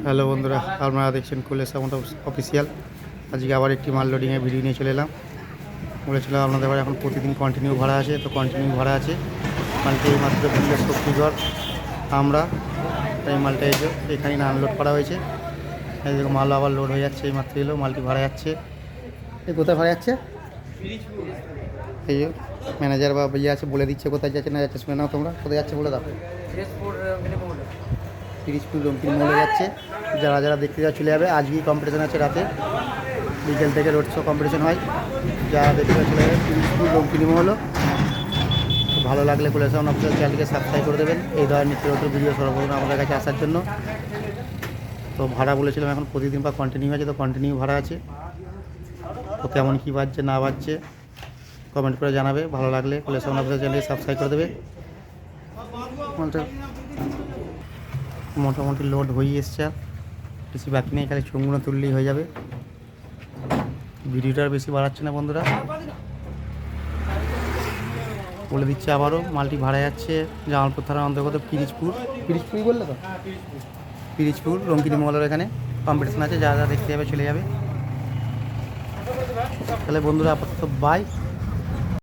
Hello বন্ধুরা, আপনারা দেখছেন কুলেশ অফিসিয়াল। আজকে আবার একটি মাল লোডিংয়ের ভিডিও নিয়ে চলে এলাম। বলেছিলাম আপনাদের এবার এখন প্রতিদিন কন্টিনিউ ভাড়া আছে, তো কন্টিনিউ ভাড়া আছে। মালটি এই মাত্র বুঝলে শক্তিগড় আমরা এই মালটা এখানে আনলোড করা হয়েছে। এই দেখো মাল আবার লোড হয়ে যাচ্ছে, এই মাত্র এলো মালটি ভাড়া যাচ্ছে। এই কোথায় ভাড়া যাচ্ছে? এই যে ম্যানেজার বা ইয়ে আছে বলে দিচ্ছে কোথায় যাচ্ছে না যাচ্ছে, শুনে নাও তোমরা। কোথায় যাচ্ছে বলে দাও। পিরিজপুর রঙ্কিনী মহলে যাচ্ছে। যারা যারা দেখতে যাওয়া চলে যাবে। আজকেই কম্পিটিশান আছে রাতে, বিকেল থেকে রোড শো কম্পিটিশান হয়। যারা দেখতে যাওয়া চলে যাবে পিরিজপুর রঙ্কিনী মহল। ভালো লাগলে কুলেশ অফিসিয়াল চ্যানেলকে সাবস্ক্রাইব করে দেবেন এই ধরনের নিত্য নতুন ভিডিও সর্বপ্রথম আমাদের কাছে আসার জন্য। তো ভাড়া বলেছিলাম এখন প্রতিদিন বা কন্টিনিউ আছে, তো কন্টিনিউ ভাড়া আছে। তো কেমন কী বাজছে না বাজছে কমেন্ট করে জানাবে। ভালো লাগলে কুলেশ অফিসিয়াল চ্যানেলকে সাবস্ক্রাইব করে দেবে। মোটামুটি লোড হয়ে এসছে, বেশি বাকি নেই, খালি চুনগুলো তুললেই হয়ে যাবে। ভিডিওটা আর বেশি বাড়াচ্ছে না বন্ধুরা, বলে দিচ্ছে আবারও মালটি ভাড়া যাচ্ছে জামালপুর থানার অন্তর্গত পিরিজপুরই বললে তো, পিরিজপুর রঙ্কিনী মহলের এখানে কম্পিটিশন আছে। যারা যারা দেখতে যাবে চলে যাবে। তাহলে বন্ধুরা আপাতত বাই।